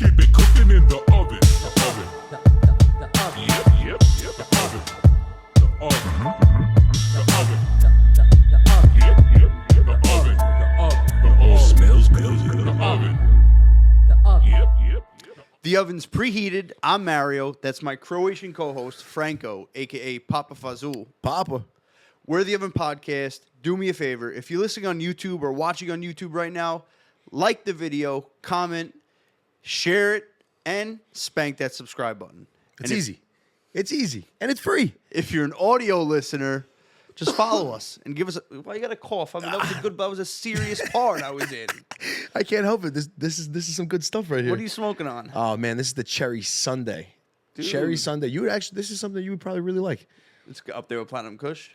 Keep it cooking in the oven. The oven. The oven. Yep. The oven. The oven. The oven. The oven. Yep. The oven. The oven. The oven. Smells good. The oven. The oven. Yep. The oven's preheated. I'm Mario. That's my Croatian co-host, Franco, a.k.a. Papa Fazul. Papa. We're the Oven Podcast. Do me a favor. If you're listening on YouTube or watching on YouTube right now, like the video, comment, share it, and spank that subscribe button. It's easy. It's easy. And it's free. If you're an audio listener, just follow us and give us a... Why you got to cough? I mean, that was a serious part I was in. I can't help it. This is some good stuff right here. What are you smoking on? Oh, man, this is the Cherry Sundae. Dude. Cherry Sundae. This is something you would probably really like. It's up there with Platinum Kush.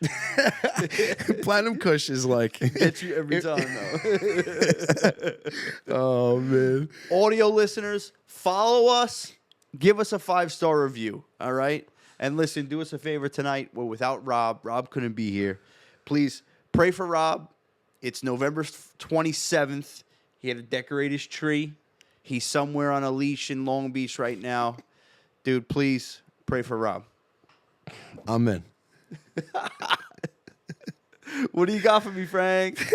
Platinum Kush is like... Gets you every time, though. Oh, man. Audio listeners, follow us. Give us a 5-star review, all right? And listen, do us a favor tonight. We're without Rob. Rob couldn't be here. Please pray for Rob. It's November 27th. He had to decorate his tree. He's somewhere on a leash in Long Beach right now. Dude, please pray for Rob. Amen. What do you got for me, Frank?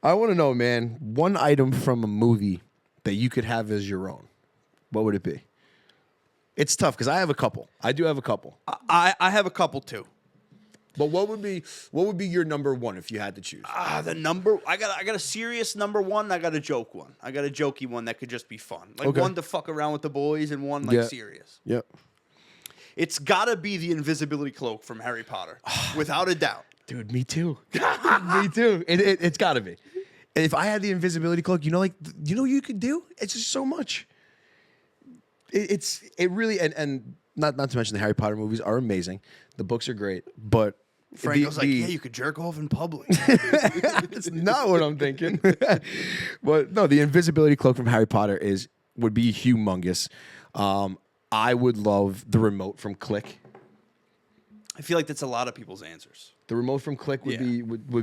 I want to know, man, one item from a movie that you could have as your own. What would it be? It's tough because I have a couple. I do have a couple. I have a couple, too. But what would be your number one if you had to choose? I got a serious number one. I got a joke one. I got a jokey one that could just be fun. Like one to fuck around with the boys and one serious. Yep. It's gotta be the invisibility cloak from Harry Potter, without a doubt. Dude, me too. Me too. It's gotta be. And if I had the invisibility cloak, you know what you could do? It's just so much. It really and not to mention the Harry Potter movies are amazing. The books are great, but Frank was yeah, you could jerk off in public. That's not what I'm thinking. But no, the invisibility cloak from Harry Potter would be humongous. I would love the remote from Click. I feel like that's a lot of people's answers. The remote from Click would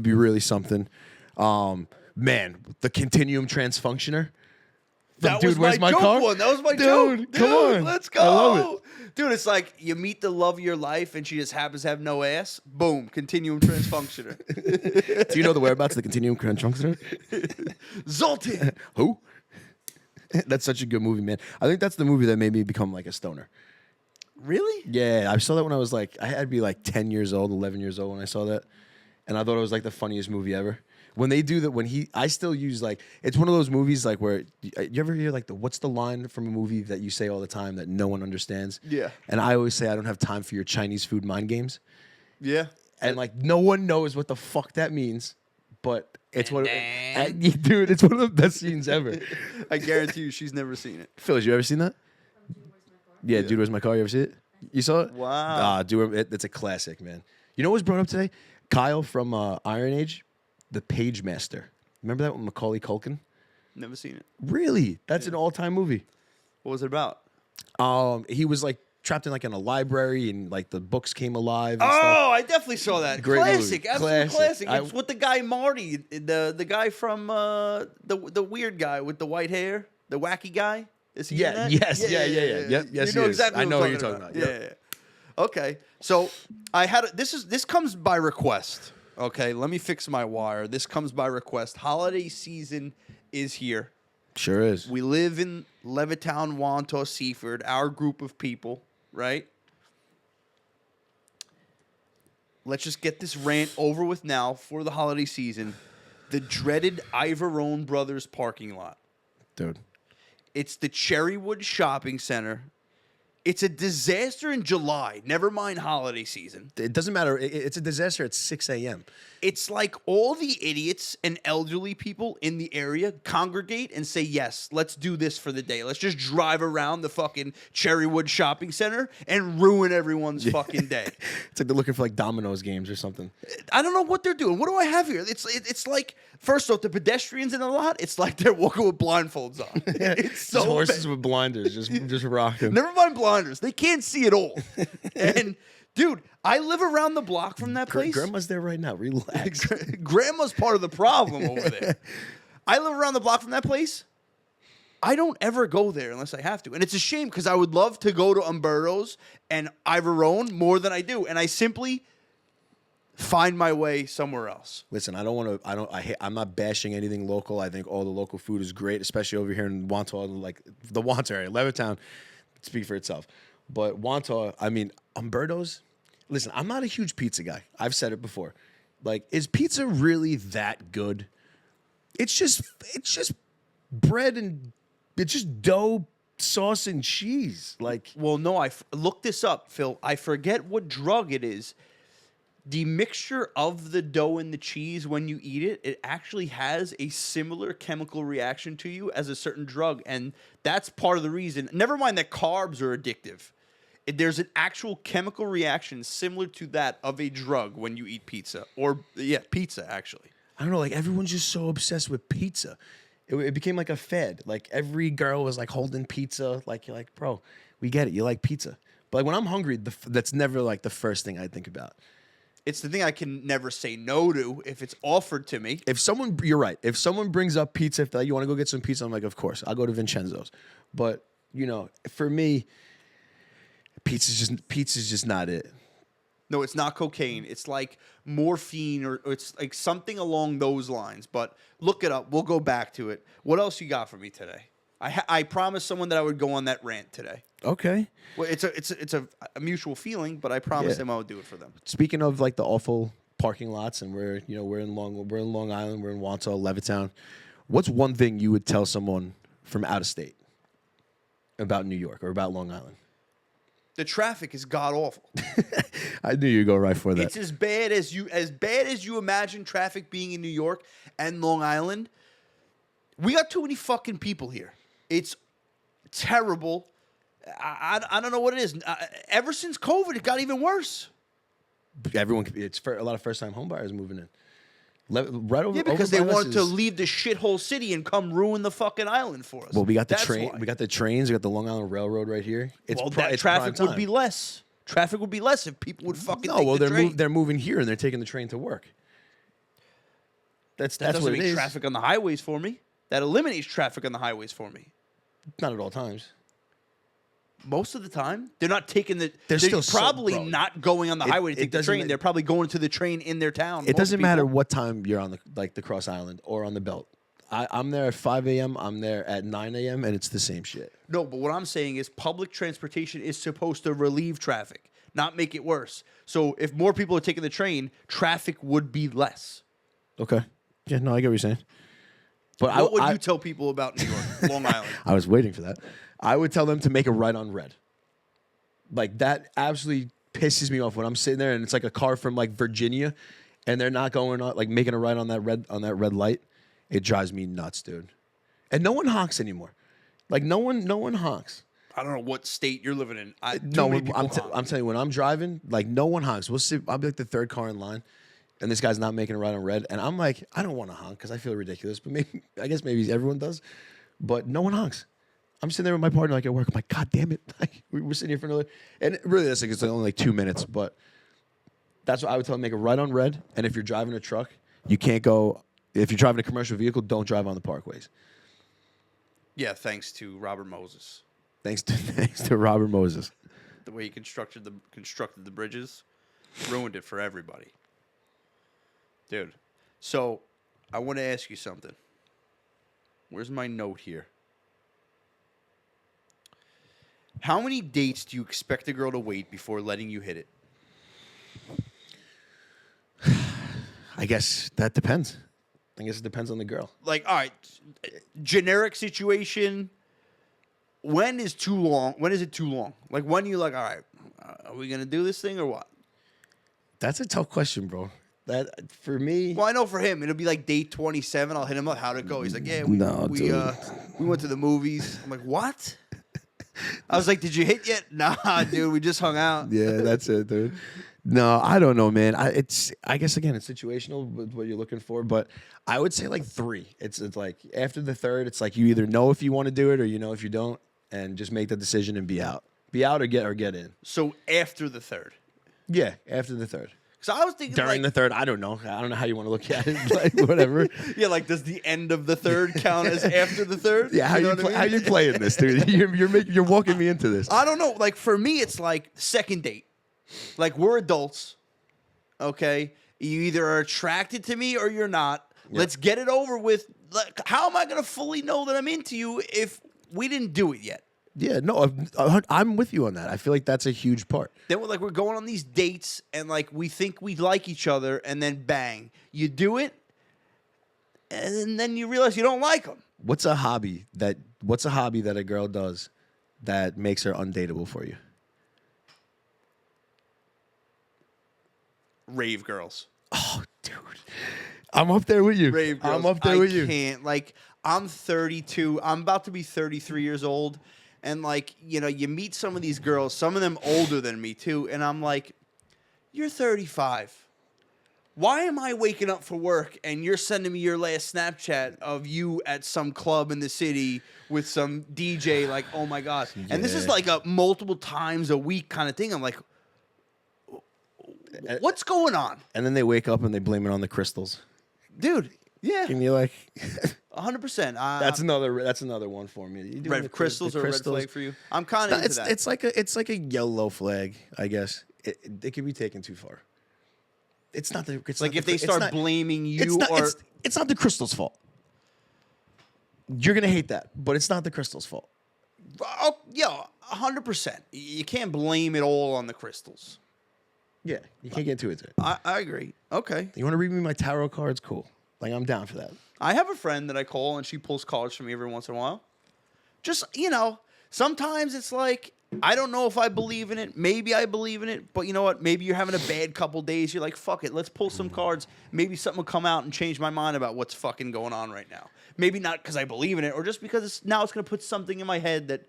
be really something. Man, the Continuum Transfunctioner. That was my joke one. That was my joke. Dude, come on. Let's go. I love it. Dude, it's like you meet the love of your life and she just happens to have no ass. Boom, Continuum Transfunctioner. Do you know the whereabouts of the Continuum Transfunctioner? Zoltan. Who? That's such a good movie, man. I think that's the movie that made me become like a stoner. Really? Yeah, I saw that when I was I had to be like 10 years old, 11 years old when I saw that. And I thought it was like the funniest movie ever. When they do that, I still use it's one of those movies where, you ever hear what's the line from a movie that you say all the time that no one understands? Yeah. And I always say, I don't have time for your Chinese food mind games. Yeah. And no one knows what the fuck that means, but it's dude, it's one of the best scenes ever. I guarantee you she's never seen it. Phyllis, you ever seen that? Yeah, Dude, Where's My Car? You ever see it? You saw it? Wow. Dude, it's a classic, man. You know what was brought up today? Kyle from Iron Age, the Page Master. Remember that with Macaulay Culkin? Never seen it. Really? That's an all-time movie. What was it about? He was trapped in a library and the books came alive. And stuff. Stuff. I definitely saw that. Great classic, movie. Absolute classic. It's with the guy Marty, the guy from the weird guy with the white hair, the wacky guy. Is he in that? Yes, yeah. Yep, yes, you know exactly I know what you're talking about. Yeah. Okay, so I had this comes by request. Okay, let me fix my wire. This comes by request. Holiday season is here. Sure is. We live in Levittown, Wantagh, Seaford, our group of people, right? Let's just get this rant over with now for the holiday season. The dreaded Ivorone Brothers parking lot. Dude. It's the Cherrywood Shopping Center. It's a disaster in July. Never mind holiday season. It doesn't matter. It's a disaster at 6 a.m. It's like all the idiots and elderly people in the area congregate and say, yes, let's do this for the day. Let's just drive around the fucking Cherrywood Shopping Center and ruin everyone's fucking day. It's like they're looking for Domino's games or something. I don't know what they're doing. What do I have here? It's like, first off, the pedestrians in the lot, it's like they're walking with blindfolds on. It's so just horses bad. with blinders, just rocking. Never mind blinders. They can't see at all. And... dude, I live around the block from that place. Grandma's there right now. Relax. Grandma's part of the problem over there. I live around the block from that place. I don't ever go there unless I have to. And it's a shame because I would love to go to Umberto's and Ivorone more than I do. And I simply find my way somewhere else. Listen, I'm not bashing anything local. I think all the local food is great, especially over here in Wantagh, like the Wantagh area. Levittown, speak for itself. But Wantagh, I mean, Umberto's, listen, I'm not a huge pizza guy. I've said it before. Like, is pizza really that good? It's just bread and it's just dough, sauce, and cheese. Like, well, no, I looked this up, Phil. I forget what drug it is. The mixture of the dough and the cheese, when you eat it, it actually has a similar chemical reaction to you as a certain drug. And that's part of the reason. Never mind that carbs are addictive. There's an actual chemical reaction similar to that of a drug when you eat pizza. Or, yeah, pizza, actually. I don't know, like everyone's just so obsessed with pizza. It became like a fad. Like every girl was like holding pizza. Like, you're like, bro, we get it. You like pizza. But like when I'm hungry, that's never like the first thing I think about. It's the thing I can never say no to if it's offered to me. You're right. If someone brings up pizza, if you want to go get some pizza, I'm like, of course, I'll go to Vincenzo's. But, you know, for me, pizza's just not it. No, it's not cocaine. It's like morphine or it's like something along those lines. But look it up. We'll go back to it. What else you got for me today? I promised someone that I would go on that rant today. Okay. Well, it's a mutual feeling, but I promised them I would do it for them. Speaking of like the awful parking lots, and we're in Long Island, we're in Wantagh, Levittown. What's one thing you would tell someone from out of state about New York or about Long Island? The traffic is god awful. I knew you'd go right for that. It's as bad as you imagine traffic being in New York and Long Island. We got too many fucking people here. It's terrible. I don't know what it is. Ever since COVID, it got even worse. It's for a lot of first-time homebuyers moving in. Right over, yeah, because over they by wanted us to is- leave the shithole city and come ruin the fucking island for us. Well, we got the That's train. why. We got the trains. We got the Long Island Railroad right here. It's That traffic would be less. Traffic would be less if people would fucking No, take well, the train. they're moving here and they're taking the train to work. That's That what doesn't it make is. traffic on the highways for me. That eliminates traffic on the highways for me. Not at all times. Most of the time, they're not taking the. They're still probably bro. not going on the highway to it take the doesn't train. ma- They're probably going to the train in their town. It Most doesn't people- matter what time you're on the Cross Island or on the Belt. I'm there at 5 a.m. I'm there at 9 a.m. and it's the same shit. No, but what I'm saying is public transportation is supposed to relieve traffic, not make it worse. So if more people are taking the train, traffic would be less. Okay. Yeah, no, I get what you're saying. But What would you tell people about New York, Long Island? I was waiting for that. I would tell them to make a right on red. Like that absolutely pisses me off when I'm sitting there and it's like a car from like Virginia and they're not going on like making a right on that red light. It drives me nuts, dude. And no one honks anymore. Like no one honks. I don't know what state you're living in. No, I'm telling you, when I'm driving, like no one honks. I'll be like the third car in line, and this guy's not making a right on red, and I'm like, I don't want to honk because I feel ridiculous, but I guess maybe everyone does, but no one honks. I'm sitting there with my partner like at work. I'm like, God damn it, like, we're sitting here for another, and really that's like it's only like 2 minutes, but that's what I would tell them: make a right on red, and if you're driving a truck, you can't go. If you're driving a commercial vehicle, don't drive on the parkways. Yeah, thanks to Robert Moses. Thanks to Robert Moses. The way he constructed the bridges ruined it for everybody. Dude, so I want to ask you something. Where's my note here? How many dates do you expect a girl to wait before letting you hit it? I guess that depends. I guess it depends on the girl. Like, all right, generic situation. When is too long? When is it too long? Like, when you like, all right, are we going to do this thing or what? That's a tough question, bro. That for me. Well, I know for him, it'll be like day 27. I'll hit him up. How'd it go? He's like, yeah, No, we dude. went to the movies. I'm like, what? I was like, did you hit yet? Nah, dude, we just hung out. Yeah, that's it, dude. No, I don't know, man. I guess again, it's situational with what you're looking for, but I would say like 3. It's like after the 3rd, it's like you either know if you want to do it or you know if you don't, and just make the decision and be out. Be out or get in. So after the 3rd. Yeah, after the 3rd. Because I was thinking During the like, third, I don't know how you want to look at it. Like whatever. yeah, like does the end of the third count as after the third? Yeah, how know you what I mean? how you playing this, dude? You're walking me into this. I don't know. Like for me, it's like second date. Like we're adults. Okay, you either are attracted to me or you're not. Yeah. Let's get it over with. Like, how am I gonna fully know that I'm into you if we didn't do it yet? Yeah, no, I'm with you on that. I feel like that's a huge part. Then we're going on these dates and like we think we like each other and then bang, you do it, and then you realize you don't like them. What's a hobby that a girl does that makes her undateable for you? Rave girls. Oh, dude. I'm up there with you. Rave girls. I'm up there with you. I can't. Like, I'm 32. I'm about to be 33 years old. And, like, you know, you meet some of these girls, some of them older than me, too. And I'm like, you're 35. Why am I waking up for work and you're sending me your last Snapchat of you at some club in the city with some DJ? Like, oh, my God. And this is like a multiple times a week kind of thing. I'm like, what's going on? And then they wake up and they blame it on the crystals. Dude, yeah. And you're like... 100%. That's another one for me. You doing Red the crystals the or a red flag for you? I'm kind of into that. It's like a yellow flag, I guess. It can be taken too far. It's not the. It's like not if the, they start blaming you, it's not, or it's not the crystal's fault. You're gonna hate that, but it's not the crystal's fault. oh, yeah, 100%. You can't blame it all on the crystals. Yeah, you can't get too into it. I agree. Okay. You want to read me my tarot cards? Cool. Like I'm down for that. I have a friend that I call, and she pulls cards for me every once in a while. Just, you know, sometimes it's like, I don't know if I believe in it. Maybe I believe in it. But you know what? Maybe you're having a bad couple days. You're like, fuck it. Let's pull some cards. Maybe something will come out and change my mind about what's fucking going on right now. Maybe not because I believe in it, or just because it's going to put something in my head that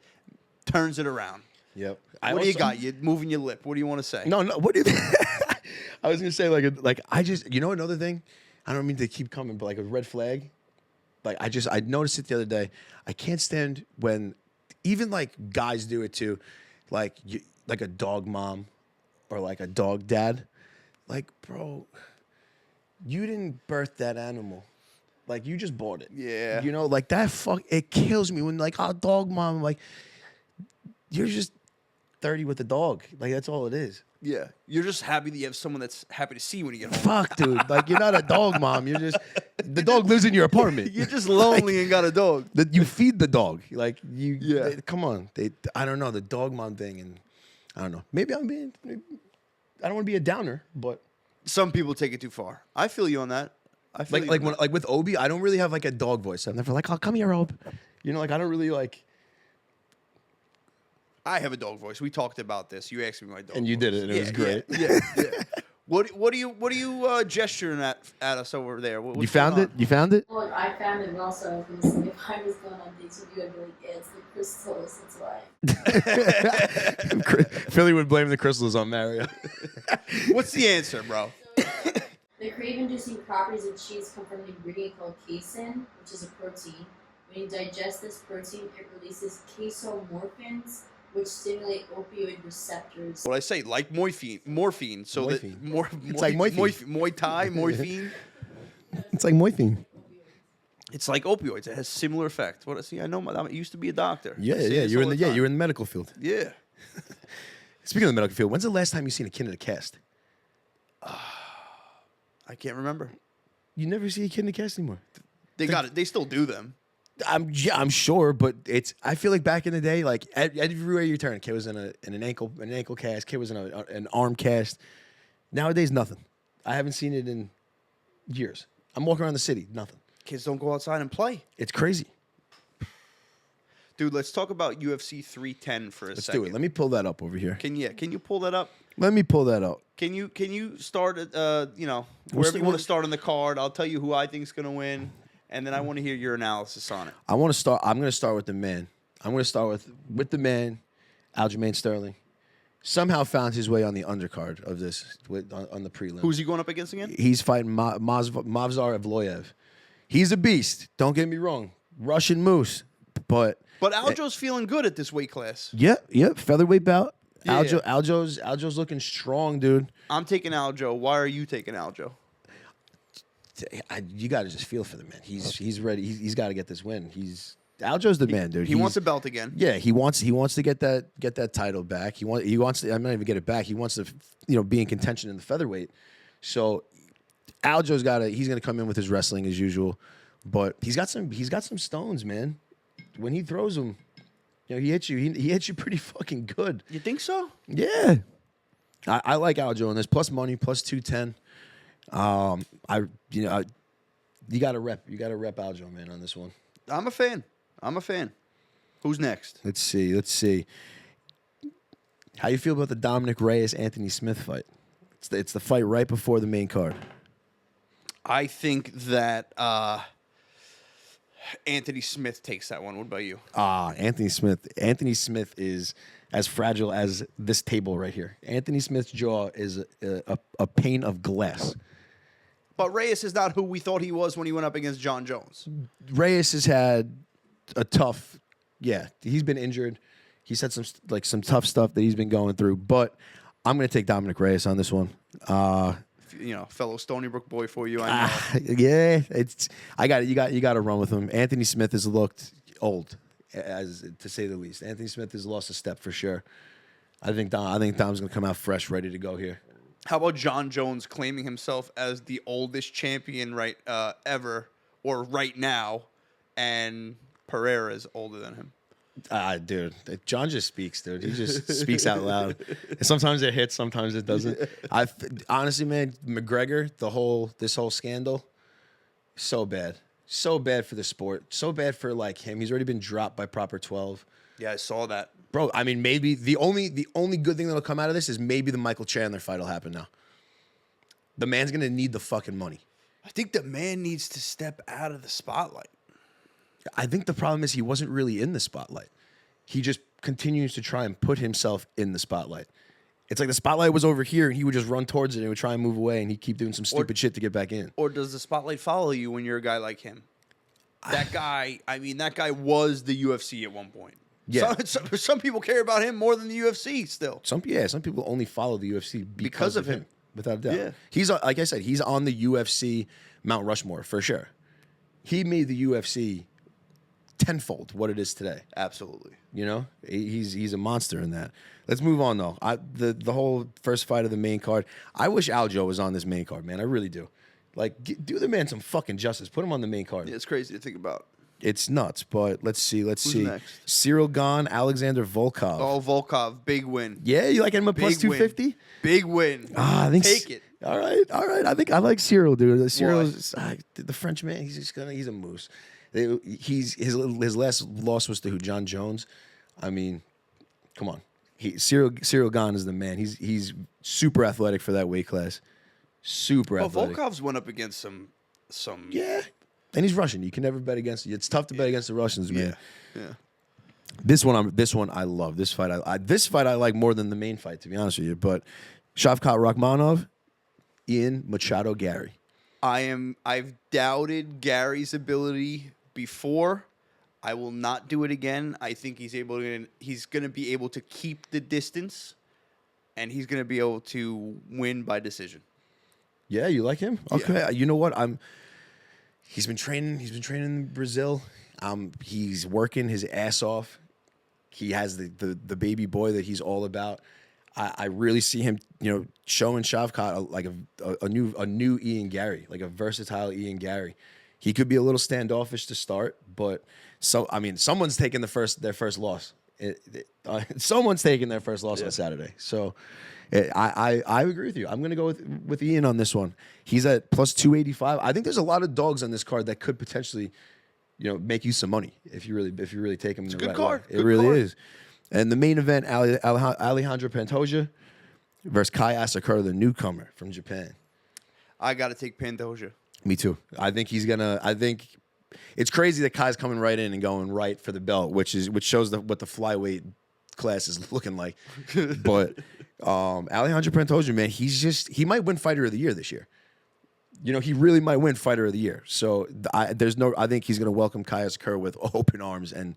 turns it around. Yep. What do you got? You're moving your lip. What do you want to say? No. What do you think? I was gonna say like I just another thing. I don't mean to keep coming, but like a red flag. Like I noticed it the other day. I can't stand when even like guys do it too, like like a dog mom or like a dog dad. Like, bro, you didn't birth that animal. Like you just bought it. Yeah. You know, like that it kills me when like, oh, dog mom, like you're just 30 with the dog. Like that's all it is. Yeah. You're just happy that you have someone that's happy to see you when you get home. Fuck, dude. Like you're not a dog mom. You're just the dog lives in your apartment. You're just lonely and got a dog. You feed the dog. Like you. Yeah. Come on. I don't know the dog mom thing, and I don't know. Maybe I don't want to be a downer, but Some people take it too far. I feel you on that. I feel you on that. like with Obi, I don't really have like a dog voice. I'm never like, oh, come here, Ob. You know, like I don't really like. I have a dog voice. We talked about this. You asked me my dog And you voice. did it, and it was great. Yeah. What are you gesturing at us over there? What's You found going it? on? You found it? Well, I found it, and also I was going to say, if I was going on dates with you, I'd be like, yeah, it's the crystals, that's why. Philly would blame the crystals on Mario. What's the answer, bro? The crave-inducing properties of cheese come from an ingredient called casein, which is a protein. When you digest this protein, it releases casomorphins, which stimulate opioid receptors. What I say, like morphine. So Morphine. that It's like morphine. Muay Thai, morphine. It's like morphine. It's like opioids. It has similar effect. What? See, I know. I used to be a doctor. I Yeah, say yeah. this You're all in the time. you're in the medical field. Yeah. Speaking of the medical field, when's the last time you seen a kid in a cast? I can't remember. You never see a kid in a cast anymore. They got it. They still do them. I'm sure, but I feel like back in the day, like everywhere you turn, kid was in an ankle cast, kid was in an arm cast. Nowadays, nothing. I haven't seen it in years. I'm walking around the city, nothing. Kids don't go outside and play. It's crazy. Dude, let's talk about UFC 310 for a Let's second. do it. Let me pull that up over here. Can you pull that up? Let me pull that up. Can you start at wherever you want to start on the card? I'll tell you who I think's gonna win, and then I want to hear your analysis on it. I'm going to start with the man. I'm going to start with the man, Aljamain Sterling. Somehow found his way on the undercard of this on the prelim. Who's he going up against again? He's fighting Mavzar Evloev. He's a beast. Don't get me wrong. Russian moose. But But Aljo's feeling good at this weight class. Yep. Featherweight bout. Yeah. Aljo's looking strong, dude. I'm taking Aljo. Why are you taking Aljo? You got to just feel for the man. He's ready. He's got to get this win. Aljo's the man, dude. He wants a belt again. Yeah, he wants to get that title back. He wants to. I'm not even get it back. He wants to be in contention in the featherweight. So Aljo's he's gonna come in with his wrestling as usual, but he's got some stones, man. When he throws them, he hits you. He hits you pretty fucking good. You think so? Yeah, I like Aljo on this. Plus money, plus 210. You got to rep Aljo, man, on this one. I'm a fan. Who's next? Let's see. How you feel about the Dominic Reyes Anthony Smith fight? It's the fight right before the main card. I think that Anthony Smith takes that one. What about you? Anthony Smith. Anthony Smith is as fragile as this table right here. Anthony Smith's jaw is a pane of glass. But Reyes is not who we thought he was when he went up against John Jones. Reyes has had a tough, he's been injured. He's had some tough stuff that he's been going through. But I'm going to take Dominic Reyes on this one. Fellow Stony Brook boy for you. I know. Yeah, I got it. You got to run with him. Anthony Smith has looked old, as to say the least. Anthony Smith has lost a step for sure. I think Dom's going to come out fresh, ready to go here. How about John Jones claiming himself as the oldest champion ever or right now, and Pereira is older than him? Dude, John just speaks, dude. He just speaks out loud. And sometimes it hits, sometimes it doesn't. Honestly, man, McGregor, this whole scandal, so bad for the sport, so bad for him. He's already been dropped by Proper 12. Yeah, I saw that. Bro, I mean, maybe the only good thing that'll come out of this is maybe the Michael Chandler fight will happen now. The man's gonna need the fucking money. I think the man needs to step out of the spotlight. I think the problem is he wasn't really in the spotlight. He just continues to try and put himself in the spotlight. It's like the spotlight was over here, and he would just run towards it and would try and move away, and he'd keep doing some stupid shit to get back in. Or does the spotlight follow you when you're a guy like him? That guy was the UFC at one point. Yeah. Some people care about him more than the UFC still. Some people only follow the UFC because of him, without a doubt. Yeah. He's like I said, he's on the UFC Mount Rushmore for sure. He made the UFC tenfold what it is today. Absolutely. He's a monster in that. Let's move on though. The whole first fight of the main card. I wish Aljo was on this main card, man. I really do. Do the man some fucking justice. Put him on the main card. Yeah, it's crazy to think about. It's nuts, but let's see. Who's next? Cyril Gane, Alexander Volkov. Oh, Volkov, big win. Yeah, you like him at plus 250? Big win. I think Take it. All right. I think I like Cyril, dude. Cyril's the French man. He's a moose. His last loss was to who? John Jones. I mean, come on. Cyril Gane is the man. He's super athletic for that weight class. Super athletic. Volkov's went up against some. Yeah. And he's Russian. You can never bet against. It's tough to bet against the Russians, man. Yeah. This one I love. This fight I like more than the main fight, to be honest with you. But Shavkat Rakhmonov, Ian Machado Gary. I've doubted Gary's ability before. I will not do it again. I think he's going to be able to keep the distance, and he's going to be able to win by decision. Yeah, you like him? Okay. Yeah. You know what? He's been training in Brazil. He's working his ass off. He has the baby boy that he's all about. I really see him, showing Shavkat a new Ian Gary, like a versatile Ian Gary. He could be a little standoffish to start, but someone's taking their first loss. Someone's taking their first loss on Saturday. So I agree with you. I'm going to go with Ian on this one. He's at plus 285. I think there's a lot of dogs on this card that could potentially, make you some money if you really take him in the right way. It really is. And the main event, Alejandro Pantoja versus Kai Asakura, the newcomer from Japan. I got to take Pantoja. Me too. I think it's crazy that Kai's coming right in and going right for the belt, which shows what the flyweight class is looking like. But Alejandro Pantoja, man, he might win Fighter of the Year this year. He really might win Fighter of the Year. So I think he's going to welcome Kai Asakura with open arms and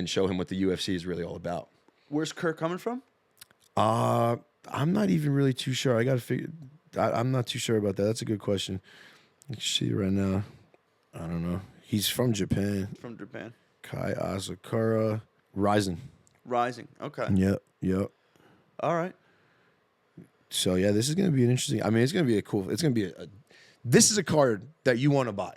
show him what the UFC is really all about. Where's Kerr coming from? I'm not even really too sure. I got to figure. I'm not too sure about that. That's a good question. You can see right now. I don't know. He's from Japan. From Japan. Kai Asakura. Rising. Okay. Yep. All right. So yeah, this is gonna be an interesting. I mean, it's gonna be a cool. It's gonna be a this is a card that you want to buy.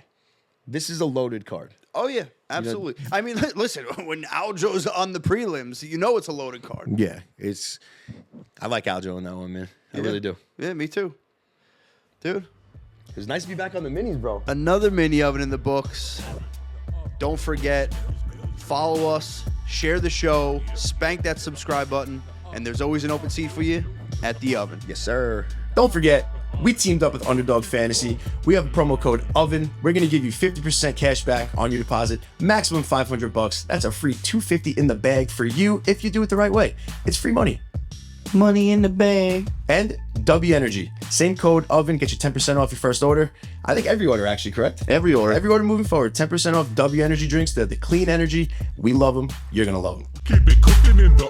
This is a loaded card. Oh yeah, absolutely. I mean, listen, when Aljo's on the prelims, you know it's a loaded card. Yeah, it's. I like Aljo in that one, man. I really do. Yeah, me too, dude. It's nice to be back on the minis, bro. Another mini oven in the books. Don't forget, follow us, share the show, spank that subscribe button, and there's always an open seat for you at the oven. Yes, sir. Don't forget, we teamed up with Underdog Fantasy. We have a promo code OVEN. We're going to give you 50% cash back on your deposit, maximum $500. That's a free $250 in the bag for you if you do it the right way. It's free money. Money in the bag. And Dubby Energy. Same code OVEN, get you 10% off your first order. I think every order, actually, correct? Every order. Every order moving forward. 10% off Dubby Energy drinks. They're the clean energy. We love them. You're going to love them. Keep it cooking in the